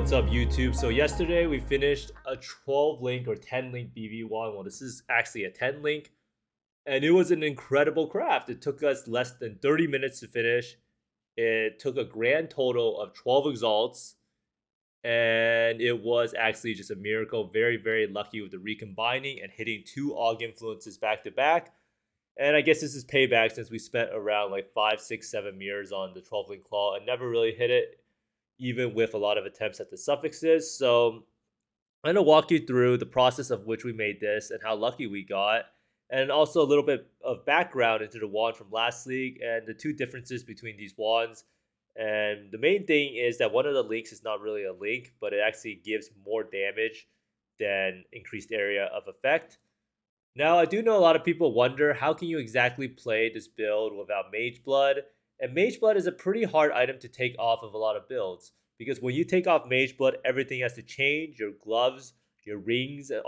what's up YouTube? So yesterday we finished a 12 link or 10 link BV1. Well, this is actually a 10 link, and it was an incredible craft. It took us less than 30 minutes to finish. It took a grand total of 12 exalts, and it was actually just a miracle. Very, very lucky with the recombining and hitting two AUG influences back to back. And I guess this is payback since we spent around like 5, 6, 7 mirrors on the 12 link claw and never really hit it, even with a lot of attempts at the suffixes. So I'm going to walk you through the process of which we made this and how lucky we got, and also a little bit of background into the wand from last league and the two differences between these wands. And the main thing is that one of the links is not really a link, but it actually gives more damage than increased area of effect. Now, I do know a lot of people wonder, how can you exactly play this build without Mage Blood? And Mage Blood is a pretty hard item to take off of a lot of builds, because when you take off Mage Blood, everything has to change. Your gloves, your rings, and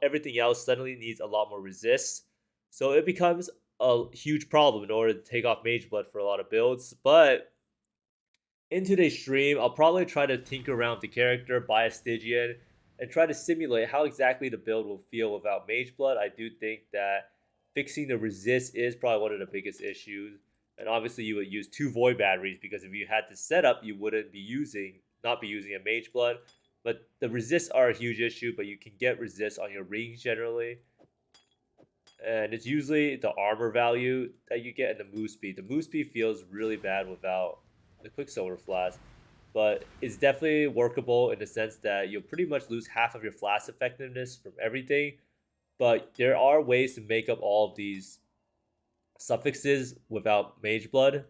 everything else suddenly needs a lot more resist. So it becomes a huge problem in order to take off Mage Blood for a lot of builds. But in today's stream, I'll probably try to tinker around with the character, buy a Stygian, and try to simulate how exactly the build will feel without Mage Blood. I do think that fixing the resist is probably one of the biggest issues. And obviously you would use 2 Void Batteries, because if you had to set up, you wouldn't not be using a Mage Blood. But the resists are a huge issue, but you can get resist on your rings generally. And it's usually the armor value that you get and the move speed. The move speed feels really bad without the Quicksilver Flask, but it's definitely workable in the sense that you'll pretty much lose half of your flash effectiveness from everything. But there are ways to make up all of these suffixes without Mage Blood,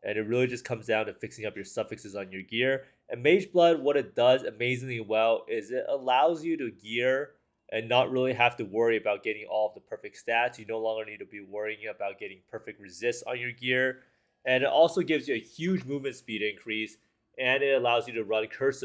and it really just comes down to fixing up your suffixes on your gear. And Mage Blood, what it does amazingly well is it allows you to gear and not really have to worry about getting all of the perfect stats. You no longer need to be worrying about getting perfect resist on your gear. And it also gives you a huge movement speed increase, and it allows you to run curse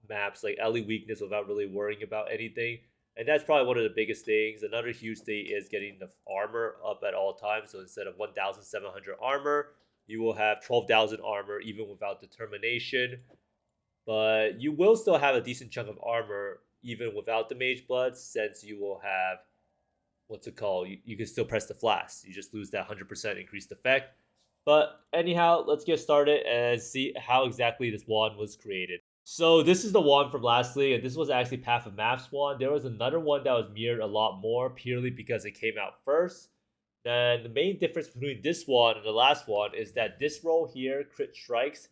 maps like Ellie Weakness without really worrying about anything. And that's probably one of the biggest things. Another huge thing is getting the armor up at all times. So instead of 1,700 armor, you will have 12,000 armor even without determination. But you will still have a decent chunk of armor even without the Mage Blood, since you will have, what's it called? You can still press the flask. You just lose that 100% increased effect. But anyhow, let's get started and see how exactly this wand was created. So this is the wand from last league, and this was actually Path of Maps wand. There was another one that was mirrored a lot more purely because it came out first. Then the main difference between this one and the last one is that this roll here, Crit Strikes,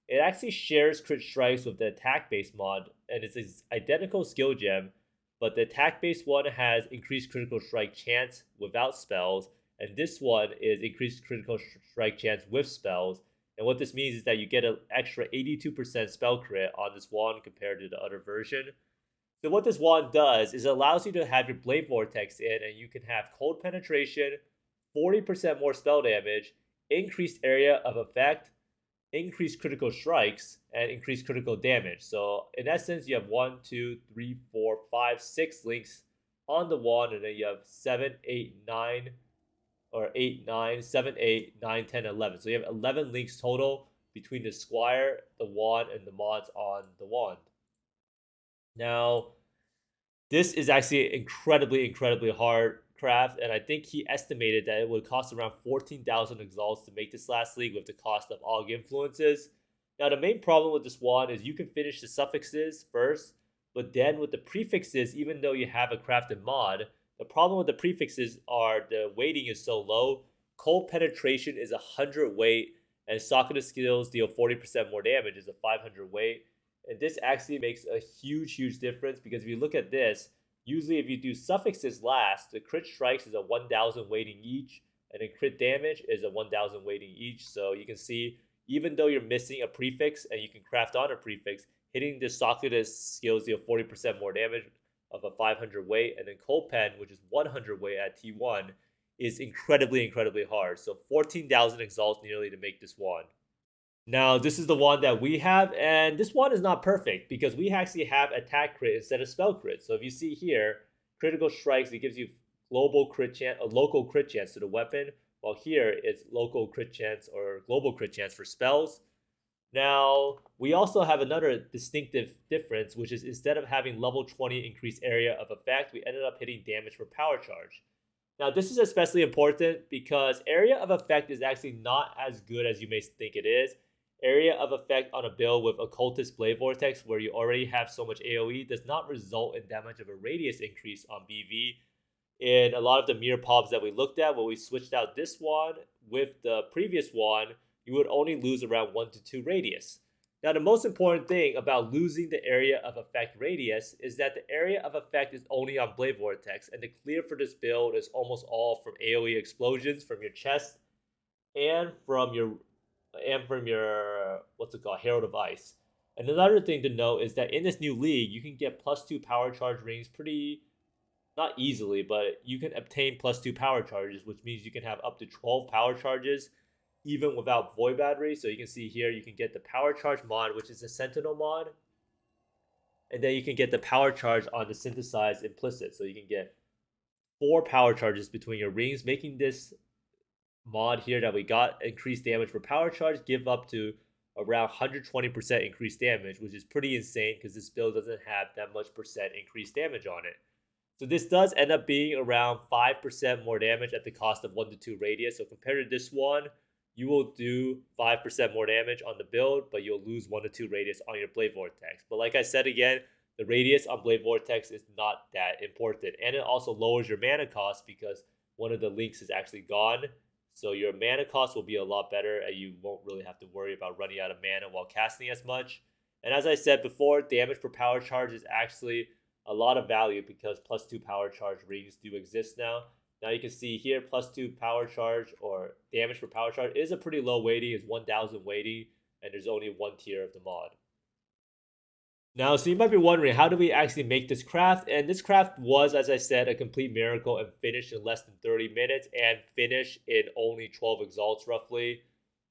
it actually shares Crit Strikes with the attack-based mod, and it's an identical skill gem, but the attack-based one has increased critical strike chance without spells, and this one is increased critical strike chance with spells. And what this means is that you get an extra 82% spell crit on this wand compared to the other version. So what this wand does is it allows you to have your Blade Vortex in, and you can have cold penetration, 40% more spell damage, increased area of effect, increased critical strikes, and increased critical damage. So in essence, you have 1, 2, 3, 4, 5, 6 links on the wand, and then you have 7, 8, 9, or 8, 9, 7, 8, 9, 10, 11. So you have 11 links total between the Squire, the wand, and the mods on the wand. Now, this is actually incredibly hard craft, and I think he estimated that it would cost around 14,000 exalts to make this last league with the cost of AUG influences. Now, the main problem with this wand is you can finish the suffixes first, but then with the prefixes, even though you have a crafted mod, the problem with the prefixes are the weighting is so low. Cold penetration is 100 weight, and socket skills deal 40% more damage is a 500 weight. And this actually makes a huge difference, because if you look at this, usually if you do suffixes last, the crit strikes is a 1,000 weighting each, and then crit damage is a 1,000 weighting each. So you can see, even though you're missing a prefix and you can craft on a prefix, hitting the socket skills deal 40% more damage of a 500 weight, and then cold pen, which is 100 weight at T1, is incredibly hard. So 14,000 exalts nearly to make this wand. Now, this is the one that we have, and this one is not perfect because we actually have attack crit instead of spell crit. So if you see here, critical strikes, it gives you global crit chance, a local crit chance to the weapon, while here it's local crit chance or global crit chance for spells. Now, we also have another distinctive difference, which is instead of having level 20 increased area of effect, we ended up hitting damage for power charge. Now, this is especially important because area of effect is actually not as good as you may think it is. Area of effect on a build with Occultist Blade Vortex, where you already have so much AoE, does not result in that much of a radius increase on BV. In a lot of the mirror pops that we looked at, when we switched out this one with the previous one, you would only lose around 1 to 2 radius. Now, the most important thing about losing the area of effect radius is that the area of effect is only on Blade Vortex, and the clear for this build is almost all from AoE explosions from your chest and from your what's it called, Herald of Ice. And another thing to note is that in this new league, you can get +2 power charge rings pretty not easily, but you can obtain +2 power charges, which means you can have up to 12 power charges even without void battery. So you can see here, you can get the power charge mod, which is a sentinel mod, and then you can get the power charge on the synthesized implicit. So you can get 4 power charges between your rings, making this mod here that we got increased damage for power charge give up to around 120% increased damage, which is pretty insane because this build doesn't have that much percent increased damage on it. So this does end up being around 5% more damage at the cost of 1 to 2 radius. So compared to this one, you will do 5% more damage on the build, but you'll lose 1 to 2 radius on your Blade Vortex. But like I said again, the radius on Blade Vortex is not that important. And it also lowers your mana cost because one of the links is actually gone. So your mana cost will be a lot better and you won't really have to worry about running out of mana while casting as much. And as I said before, damage per power charge is actually a lot of value because +2 power charge rings do exist now. Now you can see here +2 power charge or damage for power charge is a pretty low weighting, is 1000 weighting, and there's only one tier of the mod. Now, so you might be wondering, how do we actually make this craft? And this craft was, as I said, a complete miracle and finished in less than 30 minutes and finished in only 12 exalts roughly.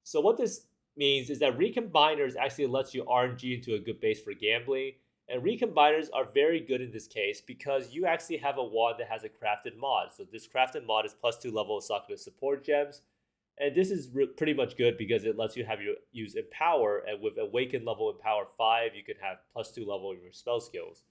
So what this means is that recombiners actually lets you RNG into a good base for gambling. And recombiners are very good in this case because you actually have a wand that has a crafted mod. So this crafted mod is +2 level of Sakura support gems. And this is pretty much good because it lets you have you use Empower, and with Awaken level Empower 5, you can have +2 level of your spell skills.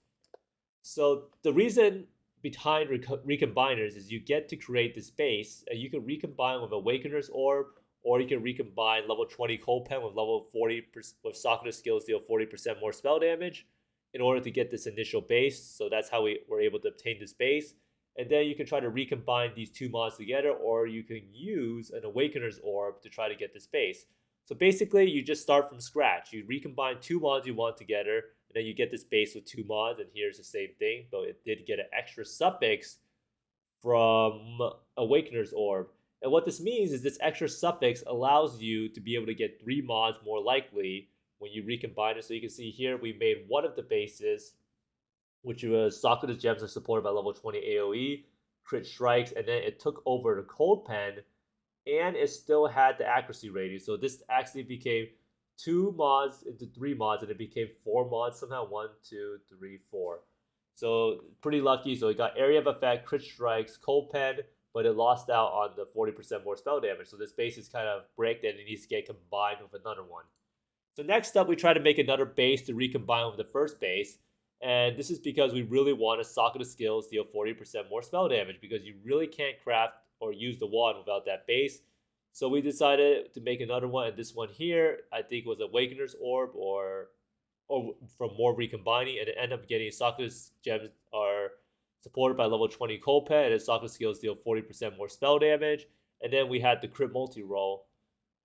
So the reason behind recombiners is you get to create this base, and you can recombine with Awakener's Orb, or you can recombine level 20 Cold Pen with level 40 with Sakura skills deal 40% more spell damage in order to get this initial base. So that's how we were able to obtain this base. And then you can try to recombine these two mods together, or you can use an Awakener's Orb to try to get this base. So basically, you just start from scratch. You recombine two mods you want together, and then you get this base with two mods, and here's the same thing, but it did get an extra suffix from Awakener's Orb. And what this means is this extra suffix allows you to be able to get 3 mods more likely when you recombine it. So you can see here, we made one of the bases, which was Sakura's Gems are supported by level 20 AoE, crit strikes, and then it took over the Cold Pen, and it still had the accuracy rating. So this actually became 2 mods into 3 mods, and it became 4 mods somehow. 1, 2, 3, 4. So pretty lucky. So it got area of effect, crit strikes, Cold Pen, but it lost out on the 40% more spell damage. So this base is kind of bricked, and it needs to get combined with another one. So next up, we try to make another base to recombine with the first base. And this is because we really want to Sakura skills deal 40% more spell damage, because you really can't craft or use the wand without that base. So we decided to make another one, and this one here, I think was Awakener's Orb or from more recombining, and it ended up getting Sakura's Gems are supported by level 20 Cold Pen, and Sakura skills deal 40% more spell damage. And then we had the crit multi-roll.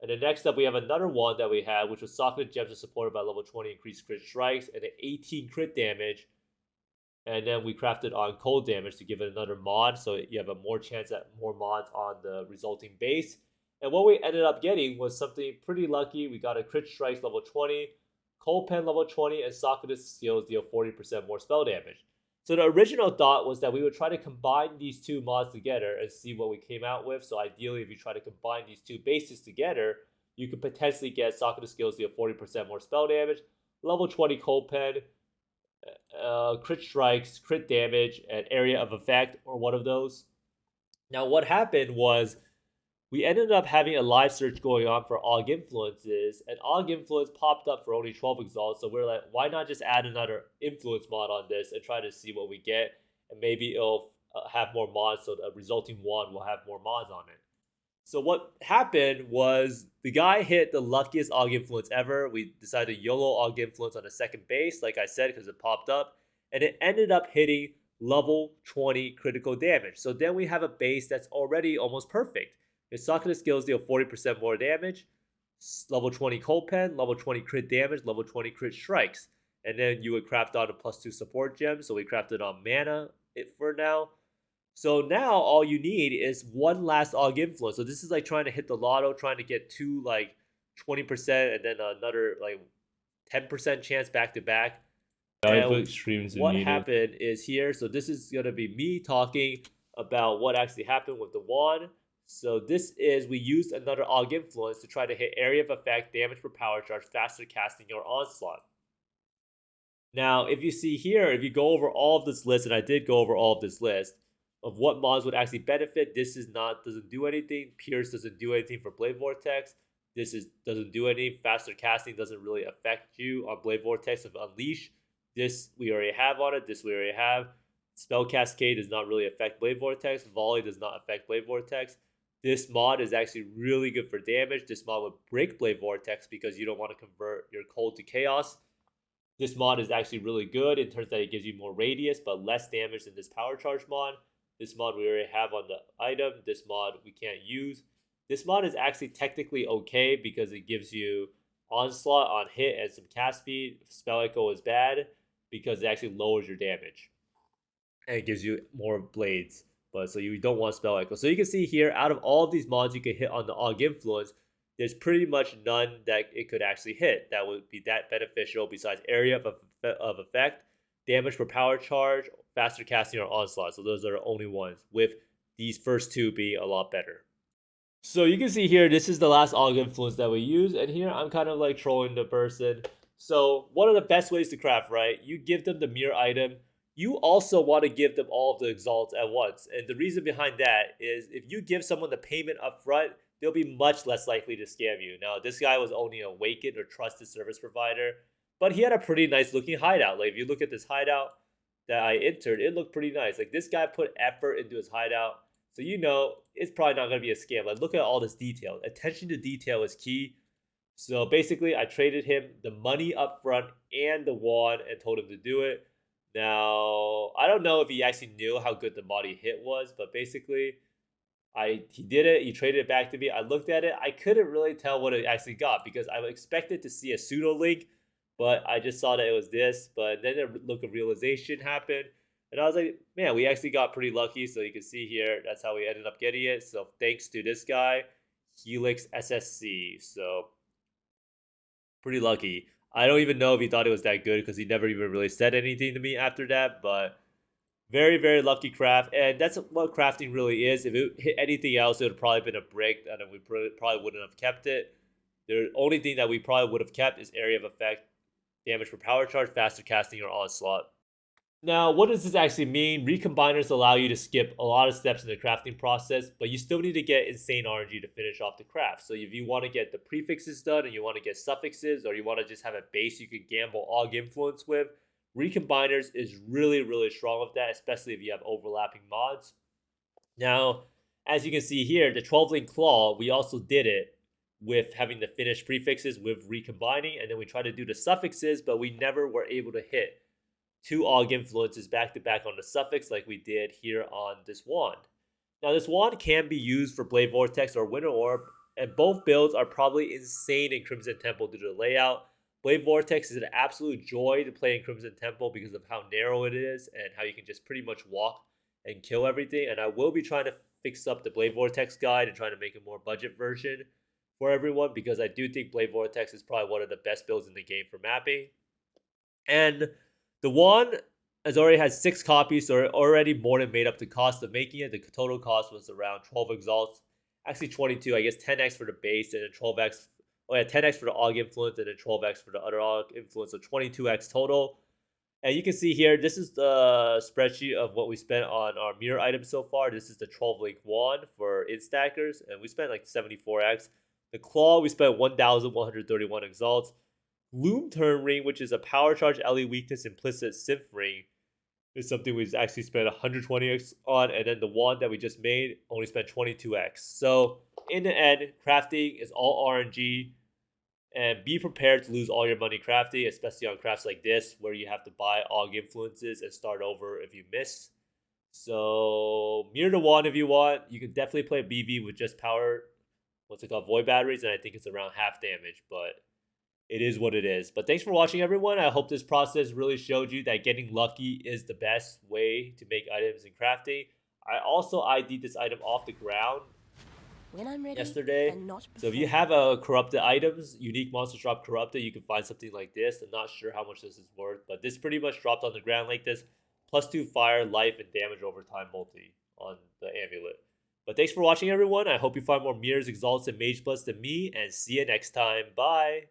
And then next up, we have another one that we had, which was Sakura Gems are supported by level 20 increased crit strikes and an 18 crit damage. And then we crafted on cold damage to give it another mod, so you have a more chance at more mods on the resulting base. And what we ended up getting was something pretty lucky. We got a crit strikes level 20, Cold Pen level 20, and Sakura's skills deal 40% more spell damage. So the original thought was that we would try to combine these two mods together and see what we came out with. So ideally, if you try to combine these two bases together, you could potentially get Sakura skills deal 40% more spell damage, level 20 Cold Pen, crit strikes, crit damage, and area of effect, or one of those. Now what happened was we ended up having a live search going on for AUG influences, and AUG influence popped up for only 12 exalts. So we're like, why not just add another influence mod on this and try to see what we get, and maybe it'll have more mods, so the resulting wand will have more mods on it. So what happened was the guy hit the luckiest AUG influence ever. We decided to YOLO AUG influence on the second base, like I said, because it popped up, and it ended up hitting level 20 critical damage. So then we have a base that's already almost perfect. His socket skills deal 40% more damage, level 20 cold pen, level 20 crit damage, level 20 crit strikes. And then you would craft on a +2 support gem. So we crafted on mana for now. So now all you need is one last AUG influence. So this is like trying to hit the lotto, trying to get two like 20% and then another like 10% chance back to back. And what happened is here. So this is gonna be me talking about what actually happened with the wand. So this is, we used another AUG influence to try to hit area of effect, damage per power charge, faster casting, or onslaught. Now, if you see here, if you go over all of this list, and I did go over all of this list of what mods would actually benefit, this is not, doesn't do anything. Pierce doesn't do anything for Blade Vortex. This doesn't do anything. Faster casting doesn't really affect you on Blade Vortex of Unleash. This we already have on it. This we already have. Spell Cascade does not really affect Blade Vortex. Volley does not affect Blade Vortex. This mod is actually really good for damage. This mod would break Blade Vortex because you don't want to convert your cold to chaos. This mod is actually really good in terms that it gives you more radius but less damage than this power charge mod. This mod we already have on the item. This mod we can't use. This mod is actually technically okay because it gives you onslaught on hit and some cast speed. Spell Echo is bad because it actually lowers your damage and it gives you more blades. But so you don't want Spell Echo. So you can see here, out of all of these mods you can hit on the AUG influence, there's pretty much none that it could actually hit that would be that beneficial besides area of effect, damage per power charge, faster casting, or onslaught. So those are the only ones, with these first two being a lot better. So you can see here, this is the last AUG influence that we use, and here I'm kind of like trolling the person. So one of the best ways to craft, right? You give them the mirror item. You also want to give them all of the exalts at once. And the reason behind that is if you give someone the payment up front, they'll be much less likely to scam you. Now, this guy was only a Awakened or Trusted Service Provider, but he had a pretty nice looking hideout. Like if you look at this hideout that I entered, it looked pretty nice. Like this guy put effort into his hideout. So you know it's probably not going to be a scam. Like look at all this detail. Attention to detail is key. So basically, I traded him the money up front and the wand and told him to do it. Now, I don't know if he actually knew how good the body hit was, but basically, he did it. He traded it back to me. I looked at it. I couldn't really tell what it actually got because I expected to see a pseudo link, but I just saw that it was this. But then a look of realization happened, and I was like, man, we actually got pretty lucky. So you can see here, that's how we ended up getting it. So thanks to this guy, Helix SSC. So pretty lucky. I don't even know if he thought it was that good because he never even really said anything to me after that. But very, very lucky craft. And that's what crafting really is. If it hit anything else, it would have probably been a brick, and then we probably wouldn't have kept it. The only thing that we probably would have kept is area of effect, damage per power charge, faster casting, or onslaught. Now, what does this actually mean? Recombiners allow you to skip a lot of steps in the crafting process, but you still need to get insane RNG to finish off the craft. So if you want to get the prefixes done and you want to get suffixes, or you want to just have a base you can gamble AUG influence with, Recombiners is really, really strong with that, especially if you have overlapping mods. Now, as you can see here, the 12-link claw, we also did it with having the finished prefixes with recombining, and then we tried to do the suffixes, but we never were able to hit two AUG influences back to back on the suffix like we did here on this wand. Now, this wand can be used for Blade Vortex or Winter Orb, and both builds are probably insane in Crimson Temple due to the layout. Blade Vortex is an absolute joy to play in Crimson Temple because of how narrow it is and how you can just pretty much walk and kill everything. And I will be trying to fix up the Blade Vortex guide and trying to make a more budget version for everyone, because I do think Blade Vortex is probably one of the best builds in the game for mapping. And the wand has already had 6 copies, so already more than made up the cost of making it. The total cost was around 12 exalts. Actually 22, I guess 10x for the base and then 12x. Oh yeah, 10x for the AUG influence and then 12x for the other AUG influence, so 22x total. And you can see here, this is the spreadsheet of what we spent on our mirror items so far. This is the 12 link wand for instackers, and we spent like 74x. The claw, we spent 1,131 exalts. Loom turn ring, which is a power charge, LE weakness, implicit synth ring, is something we actually spent 120x on. And then the wand that we just made only spent 22x. So in the end, crafting is all RNG. And be prepared to lose all your money crafting, especially on crafts like this, where you have to buy AUG influences and start over if you miss. So mirror the wand if you want. You can definitely play BV with just power, what's it called, void batteries, and I think it's around half damage, but it is what it is. But thanks for watching, everyone. I hope this process really showed you that getting lucky is the best way to make items in crafting. I also ID'd this item off the ground when I'm ready yesterday. and not So if you have a corrupted items, unique monster drop corrupted, you can find something like this. I'm not sure how much this is worth, but this pretty much dropped on the ground like this. +2 fire, life, and damage over time multi on the amulet. But thanks for watching, everyone. I hope you find more mirrors, exalts, and mage plus than me, and see you next time. Bye.